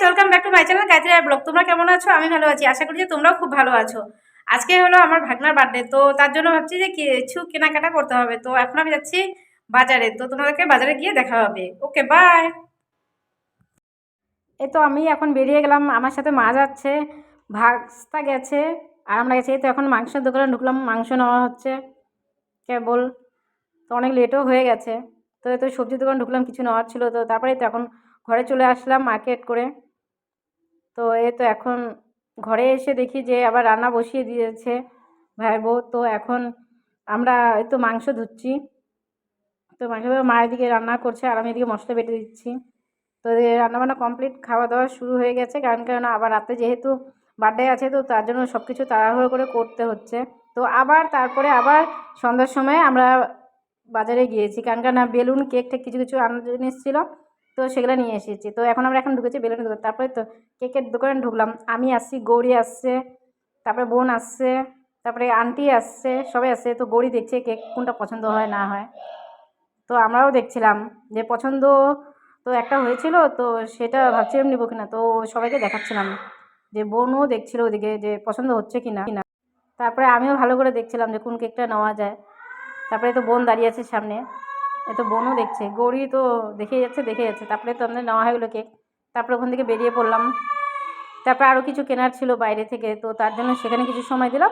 Welcome back to my channel Gayatri আর blog. তোমরা কেমন আছো? আমি ভালো আছি, আশা করি যে তোমরাও খুব ভালো আছো। আজকে হলো আমার ভাগনার বার্থডে, তো তার জন্য ভাবছি যে কিছু কেনাকাটা করতে হবে। তো এখন আমি যাচ্ছি বাজারে, তো তোমাদেরকে বাজারে গিয়ে দেখা হবে। ওকে, বাই। এই তো আমি এখন বেরিয়ে গেলাম, আমার সাথে মা যাচ্ছে, ভাস্তা গেছে, আর আমরা গেছি। এই তো এখন মাংসের দোকানে ঢুকলাম, মাংস নেওয়া হচ্ছে কেবল। তো অনেক লেটও হয়ে গেছে। তো এই তো সবজির দোকান ঢুকলাম, কিছু নেওয়ার ছিল। তো তারপরে তো এখন ঘরে চলে আসলাম মার্কেট করে। তো এই তো এখন ঘরে এসে দেখি যে আবার রান্না বসিয়ে দিয়েছে ভাইয়ের বউ। তো এখন আমরা এই তো মাংস ধুচ্ছি। তো মাংস মা এদিকে রান্না করছে আর আমি এদিকে মশলা বেটে দিচ্ছি। তো রান্নাবান্না কমপ্লিট, খাওয়া দাওয়া শুরু হয়ে গেছে। কারণ আবার রাতে যেহেতু বার্থডে আছে, তো তার জন্য সব কিছু তাড়াহুড়ো করে করতে হচ্ছে। তো আবার তারপরে আবার সন্ধ্যার সময় আমরা বাজারে গিয়েছি, কারণ না বেলুন কেক টেক কিছু কিছু আনার জিনিস ছিল, তো সেগুলো নিয়ে এসেছি। তো এখন আমরা এখন ঢুকেছি বেলুনের দোকান। তারপরে তো কেকের দোকানে ঢুকলাম, আমি আসছি, গৌরী আসছে, তারপরে বোন আসছে, তারপরে আন্টি আসছে, সবাই আসছে। তো গৌরী দেখছে কেক কোনটা পছন্দ হয় না হয়। তো আমরাও দেখছিলাম যে পছন্দ তো একটা হয়েছিল, তো সেটা ভাবছিলাম নেবো কিনা। তো সবাইকে দেখাচ্ছিলাম, যে বোনও দেখছিল ওদিকে যে পছন্দ হচ্ছে কিনা। তারপরে আমিও ভালো করে দেখছিলাম যে কোন কেকটা নেওয়া যায়। তারপরে তো বোন দাঁড়িয়ে আছে সামনে, এ তো বোনও দেখছে, গৌরী তো দেখে যাচ্ছে। তারপরে তো আমাদের নেওয়া হয়ে গেলো কেক। তারপরে ওখান থেকে বেরিয়ে পড়লাম। তারপরে আরও কিছু কেনার ছিল বাইরে থেকে, তো তার জন্য সেখানে কিছু সময় দিলাম।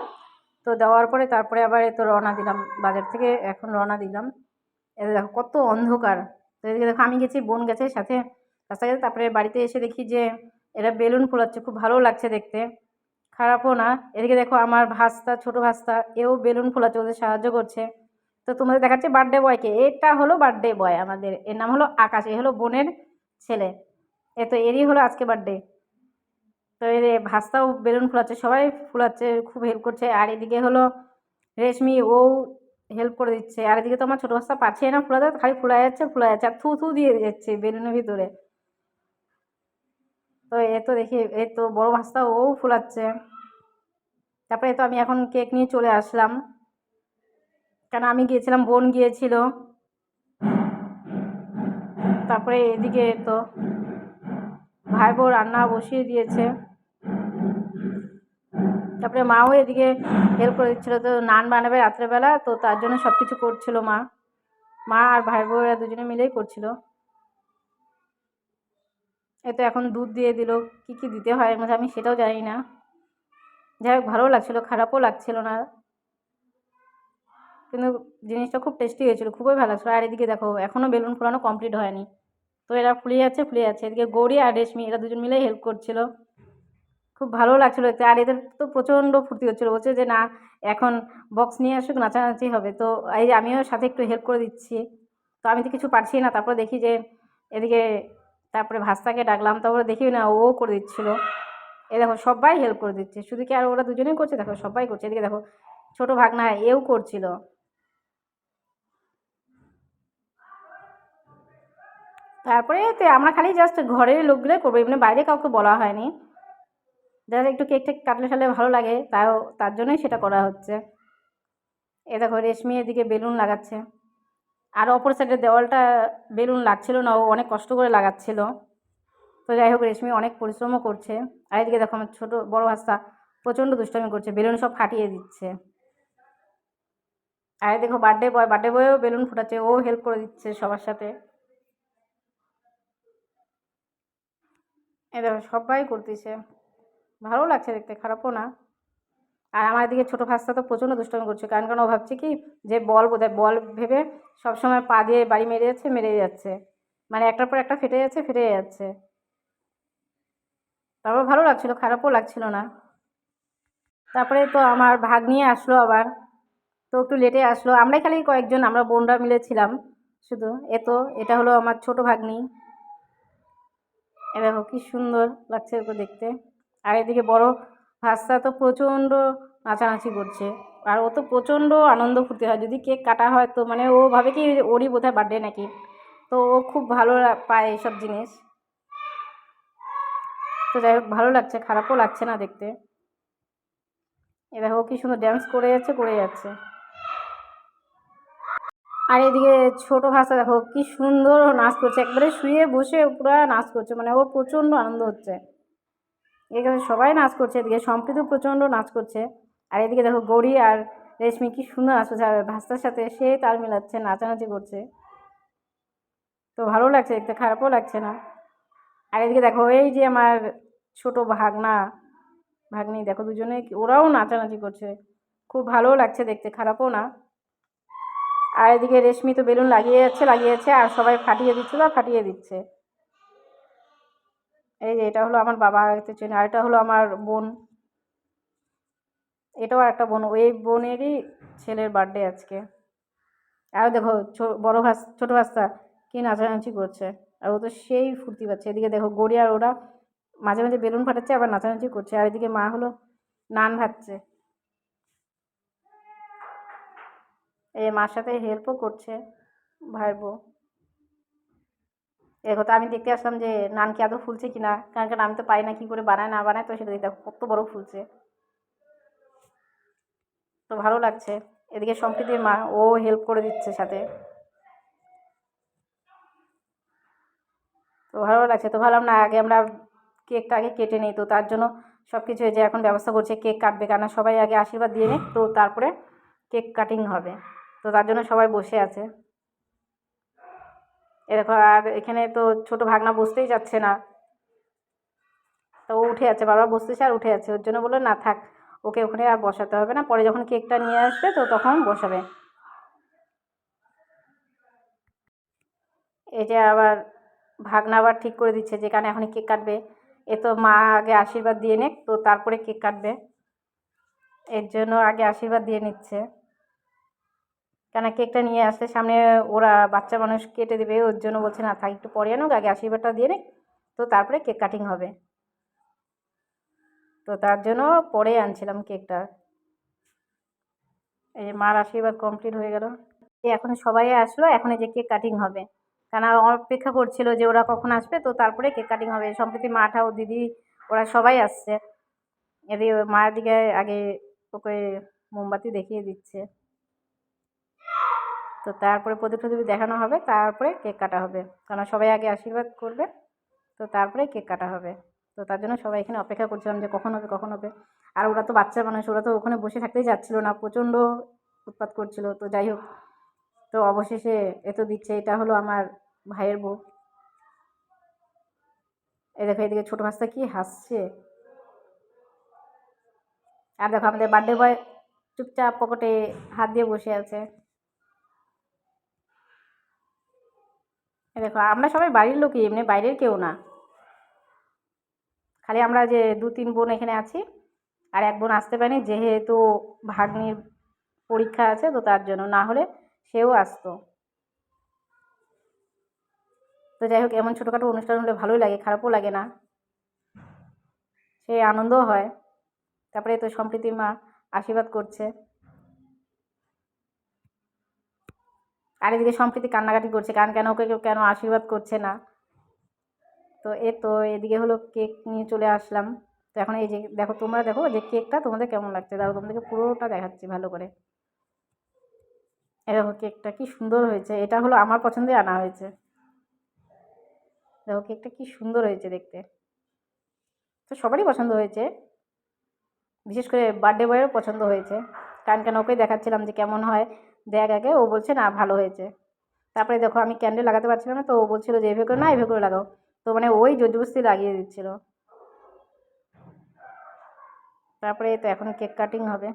তো দেওয়ার পরে তারপরে আবার তো রওনা দিলাম বাজার থেকে, এখন রওনা দিলাম। এদের দেখো কত অন্ধকার। তো এদিকে দেখো আমি গেছি, বোন গেছে সাথে, রাস্তা গেছে। তারপরে বাড়িতে এসে দেখি যে এরা বেলুন ফোলাচ্ছে, খুব ভালো লাগছে দেখতে, খারাপও না। এদিকে দেখো আমার ভাস্তা, ছোট ভাস্তা, এও বেলুন ফোলাচ্ছে, ওদের সাহায্য করছে। তো তোমাদের দেখাচ্ছে বার্থডে বয়কে। এটা হলো বার্থডে বয় আমাদের, এর নাম হলো আকাশ, এ হলো বোনের ছেলে। এ তো এরই হলো আজকে বার্থডে। তো এর ভাস্তাও বেলুন ফোলাচ্ছে, সবাই ফোলাচ্ছে, খুব হেল্প করছে। আর এদিকে হলো রেশমি, ও হেল্প করে দিচ্ছে। আর এদিকে তো আমার ছোটো ভাস্তা পারছে না ফোলাতে, খালি ফুলাই যাচ্ছে আর থু থু দিয়ে যাচ্ছে বেলুনের ভিতরে। তো এ তো দেখি এই তো বড় ভাস্তা ও ফুলাচ্ছে। তারপরে তো আমি এখন কেক নিয়ে চলে আসলাম, কেন আমি গিয়েছিলাম, বোন গিয়েছিল। তারপরে এদিকে তো ভাই বউ রান্না বসিয়ে দিয়েছে। তারপরে মাও এদিকে হেল্প করে দিচ্ছিলো, তো নান বানাবে রাত্রেবেলা, তো তার জন্য সব কিছু করছিল মা। মা আর ভাই বউরা দুজনে মিলেই করছিল। এ তো এখন দুধ দিয়ে দিল, কি কি দিতে হয় এর মধ্যে আমি সেটাও জানি না। যাই হোক, ভালো লাগছিল, খারাপও লাগছিল না, কিন্তু জিনিসটা খুব টেস্টি হয়েছিল, খুবই ভালো লাগছিলো। আর এদিকে দেখো এখনও বেলুন ফোলানো কমপ্লিট হয়নি, তো এরা ফুলিয়ে যাচ্ছে। এদিকে গৌরী আর রেশমি এরা দুজন মিলে হেল্প করছিল, খুব ভালো লাগছিলো দেখতে। আর এদের তো প্রচণ্ড ফুর্তি হচ্ছিলো, বলছে যে না এখন বক্স নিয়ে আসুক, নাচানাচি হবে। তো এই যে আমিও সাথে একটু হেল্প করে দিচ্ছি। তো আমি তো কিছু পারছি না। তারপরে দেখি যে এদিকে, তারপরে ভাস্তাকে ডাকলাম, তারপরে দেখি না ও করে দিচ্ছিলো। এ দেখো সবাই হেল্প করে দিচ্ছে, শুধু কি আর ওরা দুজনেই করছে, দেখো সবাই করছে। এদিকে দেখো ছোট ভাগনা এও করছিল। তারপরে তো আমরা খালি জাস্ট ঘরের লোকগুলোই করবো, এমনি বাইরে কাউকে বলা হয়নি। যারা একটু কেক টেক কাটলে টাটলে ভালো লাগে, তাও তার জন্যই সেটা করা হচ্ছে। এ দেখো রেশমি এদিকে বেলুন লাগাচ্ছে, আর অপর সাইডের দেওয়ালটা বেলুন লাগছিল না, ও অনেক কষ্ট করে লাগাচ্ছিল। তো যাই হোক রেশমি অনেক পরিশ্রমও করছে। আর এদিকে দেখো আমার ছোটো বড় ভাস্তা প্রচণ্ড দুষ্টামি করছে, বেলুন সব ফাটিয়ে দিচ্ছে। আর দেখো বার্থডে বয়ও বেলুন ফুটাচ্ছে, ও হেল্প করে দিচ্ছে সবার সাথে। এ দেখো সবাই করতেছে, ভালো লাগছে দেখতে, খারাপও না। আর আমার এদিকে ছোটো ভাস্তা তো প্রচণ্ড দুষ্টামি করছে, কারণ ও ভাবছে কি যে বল বোধহয়, বল ভেবে সবসময় পা দিয়ে বাড়ি মেরে যাচ্ছে, মানে একটার পর একটা ফেটে যাচ্ছে। তারপর ভালো লাগছিল, খারাপও লাগছিল না। তারপরে তো আমার ভাগ্নি আসলো আবার, তো একটু লেটে আসলো। আমরাই খালি কয়েকজন, আমরা বোনরা মিলেছিলাম শুধু। এটা হলো আমার ছোট ভাগ্নি। এ দেখো কি সুন্দর লাগছে ওকে দেখতে। আর এদিকে বড় ভাস্তা তো প্রচণ্ড নাচানাচি করছে, আর ও তো প্রচণ্ড আনন্দ ফুর্তি হয় যদি কেক কাটা হয়। তো মানে ও ভাবে কি ওরই বোধহয় বার্থডে নাকি, তো ও খুব ভালো পায় এইসব জিনিস। তো যাই হোক ভালো লাগছে, খারাপও লাগছে না দেখতে। এ দেখো কি সুন্দর ড্যান্স করে যাচ্ছে। আর এদিকে ছোট ভাষা দেখো কি সুন্দর নাচ করছে, একবারে শুয়ে বসে পুরো নাচ করছে, মানে ওর প্রচণ্ড আনন্দ হচ্ছে। এখানে সবাই নাচ করছে, এদিকে সম্প্রীতিও প্রচণ্ড নাচ করছে। আর এদিকে দেখো গৌরী আর রেশমি কি সুন্দর নাচ করছে, আর ভাস্তার সাথে সে তাল মিলাচ্ছে, নাচানাচি করছে। তো ভালো লাগছে দেখতে, খারাপও লাগছে না। আর এদিকে দেখো এই যে আমার ছোট ভাগনা ভাগ্নি দেখো দুজনে ওরাও নাচানাচি করছে, খুব ভালোও লাগছে দেখতে, খারাপও না। আর এদিকে রেশমি তো বেলুন লাগিয়ে যাচ্ছে আর সবাই ফাটিয়ে দিচ্ছে বা ফাটিয়ে দিচ্ছে। এই যে এটা হলো আমার বাবা চেনে, আর এটা হলো আমার বোন, এটাও একটা বোন, ওই বোনেরই ছেলের বার্থডে আজকে। আর দেখো বড় ছোট ভাস্তা কি নাচানাচি করছে, আর ও তো সেই ফুর্তি পাচ্ছে। এদিকে দেখো গড়ি আর ওরা মাঝে মাঝে বেলুন ফাটাচ্ছে আবার নাচানাচি করছে। আর এদিকে মা হলো নান ভাজছে, এই মার সাথে হেল্পও করছে ভাইয়ের বউ। দেখো তো আমি দেখতে আসলাম যে নান কি আদৌ ফুলছে কিনা, কারণ আমি তো পারি না কি করে বানায় না বানায়, তো সেটা দেখো কত বড় ফুলছে, তো ভালো লাগছে। এদিকে সম্প্রীতির মা ও হেল্প করে দিচ্ছে সাথে, তো ভালো লাগছে। তো ভাবলাম না আগে আমরা কেকটা আগে কেটে নিই, তো তার জন্য সব কিছু এই যে এখন ব্যবস্থা করছে, কেক কাটবে, কারণ সবাই আগে আশীর্বাদ দিয়ে নিক, তো তারপরে কেক কাটিং হবে, তো তার জন্য সবাই বসে আছে। এ দেখো আর এখানে তো ছোট ভাগনা বসতেই যাচ্ছে না, তো ও উঠে আছে, বাবা বসতেছে আর উঠে আছে, ওর জন্য বললো না থাক, ওকে ওখানে আর বসাতে হবে না, পরে যখন কেকটা নিয়ে আসবে তো তখন বসাবে। এই যে আবার ভাগনা আবার ঠিক করে দিচ্ছে যেখানে এখন কেক কাটবে, এ তো মা আগে আশীর্বাদ দিয়ে নেক, তো তারপরে কেক কাটবে, এর জন্য আগে আশীর্বাদ দিয়ে নিচ্ছে, কেন কেকটা নিয়ে আসলে সামনে ওরা বাচ্চা মানুষ কেটে দেবে, ওর জন্য বলছে না থাক একটু পরে আনুক, আগে আশীর্বাদটা দিয়ে নেক, তো তারপরে কেক কাটিং হবে, তো তার জন্য পরে আনছিলাম কেকটা। এই যে মার আশীর্বাদ কমপ্লিট হয়ে গেল, এখন সবাই আসলো, এখন এই যে কেক কাটিং হবে, কারণ অপেক্ষা করছিল যে ওরা কখন আসবে, তো তারপরে কেক কাটিং হবে। সম্প্রতি মাটা ও দিদি ওরা সবাই আসছে, এদিকে মায়ের দিকে আগে ওকে মোমবাতি দেখিয়ে দিচ্ছে, তো তারপরে প্রদীপ টদীপ দেখানো হবে, তারপরে কেক কাটা হবে, কারণ সবাই আগে আশীর্বাদ করবে, তো তারপরে কেক কাটা হবে। তো তার জন্য সবাই এখানে অপেক্ষা করছিলাম যে কখন হবে কখন হবে। আর ওরা তো বাচ্চা মানুষ, ওরা তো ওখানে বসে থাকতেই যাচ্ছিলো না, প্রচণ্ড উৎপাত করছিল। তো যাই হোক, তো অবশেষে এ তো দিচ্ছে, এটা হলো আমার ভাইয়ের বউ। এই দেখো এদিকে ছোট ভাস্তা কি হাসছে, আর দেখো আমাদের বার্থডে বয় চুপচাপ পকেটে হাত দিয়ে বসে আছে। এই দেখো আমরা সবাই বাড়ির লোকই, এমনি বাইরের কেউ না, খালি আমরা যে 2-3 বোন এখানে আছি, আর এক বোন আসতে পারেনি যেহেতু ভাগ্নির পরীক্ষা আছে, তো তার জন্য, না হলে সেও আসতো। তো যাই হোক, এমন ছোটোখাটো অনুষ্ঠান হলে ভালোই লাগে, খারাপও লাগে না, সে আনন্দও হয়। তারপরে তো সম্প্রীতির মা আশীর্বাদ করছে, আর এদিকে সম্প্রীতি কান্নাকাটি করছে, কারণ কেন ওকে কেউ কেন আশীর্বাদ করছে না। তো তো এদিকে হলো কেক নিয়ে চলে আসলাম। তো এখন এই যে দেখো, তোমরা দেখো যে কেকটা তোমাদের কেমন লাগছে, দেখো তোমাদেরকে পুরোটা দেখাচ্ছি ভালো করে। এই দেখো কেকটা কি সুন্দর হয়েছে, এটা হলো আমার পছন্দে আনা হয়েছে। দেখো কেকটা কি সুন্দর হয়েছে দেখতে, তো সবারই পছন্দ হয়েছে, বিশেষ করে বার্থডে বয়েরও পছন্দ হয়েছে, কারণ কেন ওকেই দেখাচ্ছিলাম যে কেমন হয় দেখ আগে, ও বলছে না ভালো হয়েছে। তারপরে দেখো আমি ক্যান্ডেল লাগাতে পারছিলাম না, তো ও বলছিল যে এভাবে করে না এভাবে করে লাগাও, তো মানে ওই জোরজবস্তি লাগিয়ে দিচ্ছিল। তারপরে তো এখন কেক কাটিং হবে।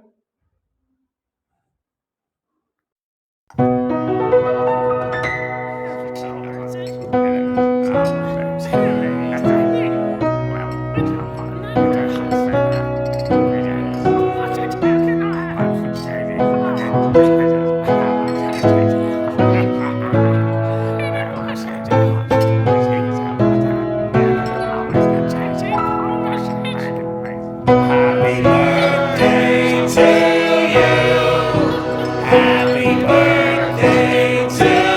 Happy birthday to you. Happy birthday to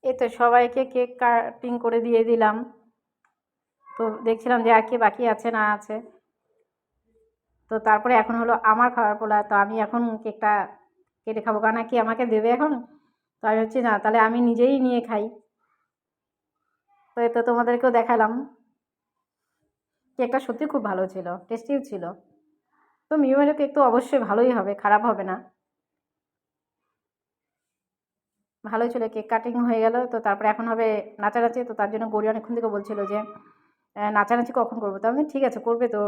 এই তো সবাইকে কেক কাটিং করে দিয়ে দিলাম। তো দেখছিলাম যে আর কি বাকি আছে না আছে। তো তারপরে এখন হলো আমার খাওয়ার পালা। তো আমি এখন কেকটা কেটে খাবো, কারণ কি আমাকে দেবে এখন। তো আমি হচ্ছে না, তাহলে আমি নিজেই নিয়ে খাই। তো এই তো তোমাদেরকেও দেখালাম। কেকটা সত্যি খুব ভালো ছিল, টেস্টিও ছিল। তো মিউমেরও কেক তো অবশ্যই ভালোই হবে, খারাপ হবে না। ভালোই ছিল। কেক কাটিং হয়ে গেল। তো তারপরে এখন হবে নাচানাচি। তো তার জন্য গৌরী অনেকক্ষণ থেকে বলছিল যে নাচানাচি কখন করবো। তো আমি ঠিক আছে করবে তো।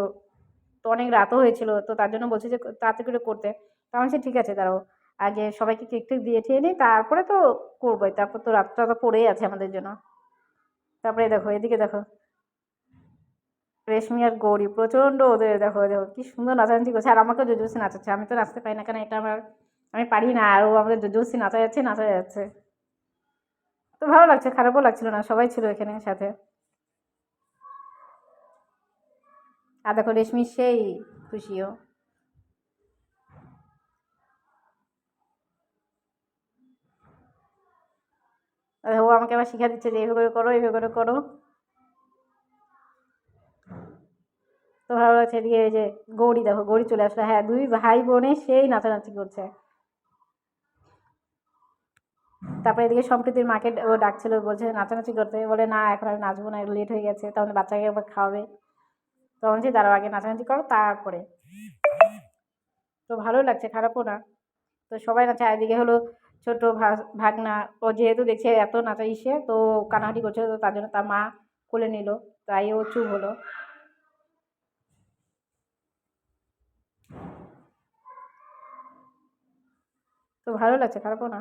তো অনেক রাতও হয়েছিল, তো তার জন্য বলছে যে তাড়াতাড়ি করে করতে। তো আমি বলছি ঠিক আছে দাঁড়াও, আগে সবাইকে কেক টেক দিয়ে ঠিয়ে নিই, তারপরে তো করবোই। তারপর তো রাতটা তো পড়েই আছে আমাদের জন্য। তারপরে দেখো এদিকে দেখো, রেশমি আর গৌরী প্রচণ্ড ওদের দেখো দেখো কি সুন্দর নাচানাচি করছে, আর আমাকেও জোরজবরদস্তি নাচাচ্ছে। আমি তো নাচতে পারি না, কেন এটা আমার, আমি পারি না, আর ও আমাদের জোরজবরদস্তি নাচা যাচ্ছে নাচা যাচ্ছে। তো ভালো লাগছে, খারাপও লাগছিল না, সবাই ছিল এখানে সাথে। আর দেখো রেশমি সেই খুশিও। আর ও আমাকে আবার শিখা দিচ্ছে যে এইভাবে করে করো, এইভাবে করে করো। তো ভালো লাগছে। এদিকে এই যে গৌরী দেখো, গৌরী চলে আসলো। হ্যাঁ, দুই ভাই বোনে সেই নাচানাচি করছে। তারপরে এদিকে সম্প্রীতির মাকে ও ডাকছিল, বলছে নাচানাচি করতে, বলে না এখন আমি নাচবো না, লেট হয়ে গেছে, তখন বাচ্চাকে একবার খাওয়াবে। তখন বলছি দাঁড়াও আগে নাচানাচি করো তারপরে। তো ভালো লাগছে, খারাপও না। তো সবাই নাচে, এদিকে হলো ছোট ভাগনা, ও যেহেতু দেখছে এত নাচা ইসে, তো কানাকাটি করছে, তো তার জন্য তার মা কোলে নিল, তাই ও চুপ হলো। তো ভালো লাগছে, খারাপও না।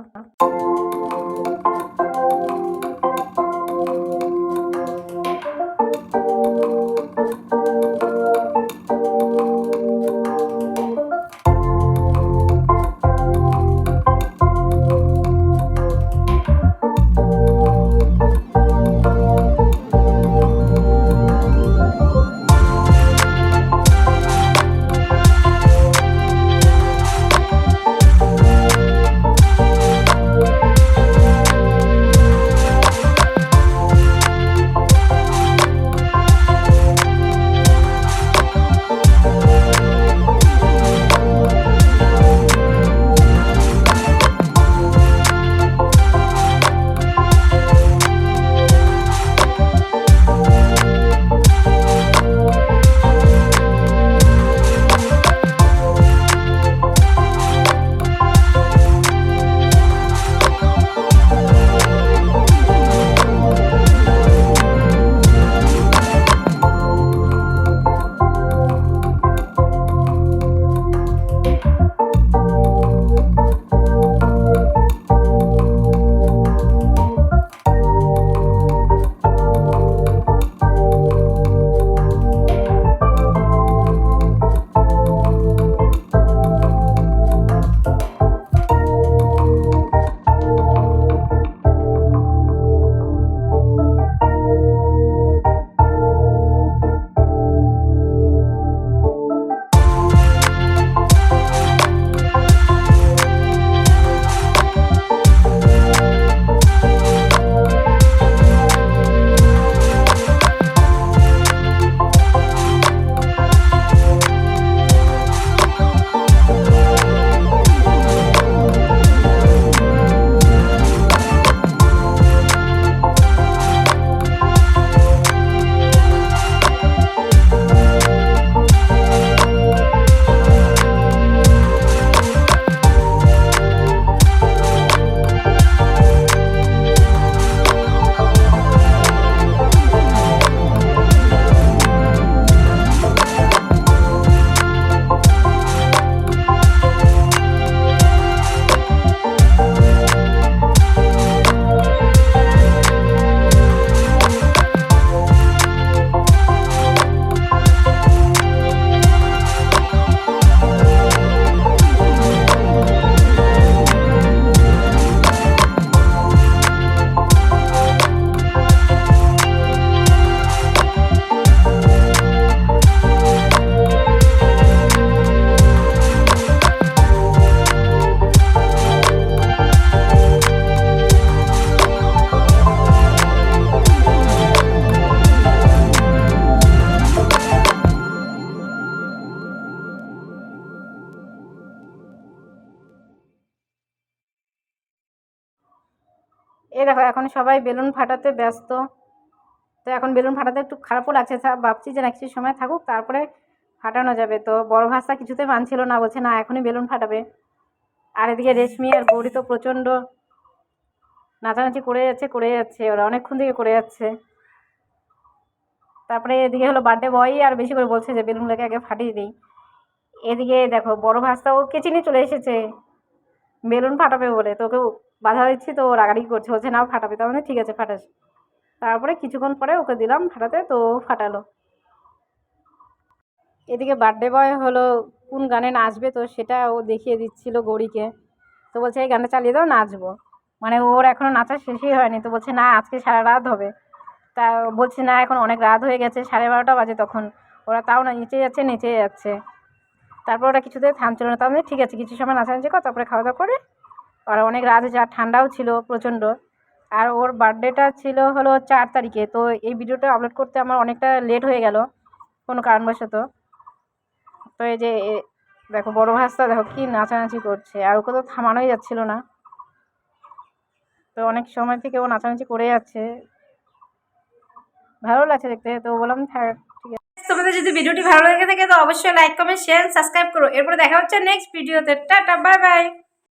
এই দেখো এখন সবাই বেলুন ফাটাতে ব্যস্ত। তো এখন বেলুন ফাটাতে একটু খারাপও লাগছে, ভাবছি যে না কিছু সময় থাকুক তারপরে ফাটানো যাবে। তো বড় ভাস্তা কিছুতে মানছিল না, বলছে না এখনই বেলুন ফাটাবে। আর এদিকে রেশমি আর গৌরী তো প্রচণ্ড নাচানাচি করে যাচ্ছে, ওরা অনেকক্ষণ থেকে করে যাচ্ছে। তারপরে এদিকে হলো বার্থডে বয় আর বেশি করে বলছে যে বেলুনগুলোকে আগে ফাটিয়ে দিই। এদিকে দেখো বড় ভাস্তা ও কেচি নিয়ে চলে এসেছে বেলুন ফাটাবে বলে, তোকে বাধা দিচ্ছি তো ও রাগারাগি করছে, বলছে না ফাটাবে, তার মানে ঠিক আছে ফাটাস। তারপরে কিছুক্ষণ পরে ওকে দিলাম ফাটাতে, তো ফাটালো। এদিকে বার্থডে বয় হলো কোন গানে নাচবে, তো সেটা ও দেখিয়ে দিচ্ছিল গৌরীকে। তো বলছে এই গানটা চালিয়ে দাও, নাচবো। মানে ওর এখনও নাচা শেষই হয়নি, তো বলছে না আজকে সারা রাত হবে। তা বলছে না এখন অনেক রাত হয়ে গেছে, 12:30 বাজে তখন। ওরা তাও না নেচে যাচ্ছে। তারপর ওরা কিছুতে থামছিল না, তাহলে ঠিক আছে কিছু সময় নাচানাচি কর, তারপরে খাওয়া দাওয়া করে। আর অনেক রাত হয়েছে আর ঠান্ডাও ছিল প্রচণ্ড। আর ওর বার্থডেটা ছিল হলো 4 তারিখে, তো এই ভিডিওটা আপলোড করতে আমার অনেকটা লেট হয়ে গেল কোনো কারণবশত। তো এই যে দেখো বড় ভাস্তা দেখো কি নাচানাচি করছে, আর ওকে তো থামানোই যাচ্ছিল না। তো অনেক সময় থেকে ও নাচানাচি করে যাচ্ছে, ভালো লাগছে দেখতে। তো বললাম থাক, ঠিক আছে। তোমাদের যদি ভিডিওটি ভালো লেগে থাকে তো অবশ্যই লাইক কমেন্ট শেয়ার সাবস্ক্রাইব করো। এরপরে দেখা হচ্ছে নেক্সট ভিডিওতে। Tata, bye bye.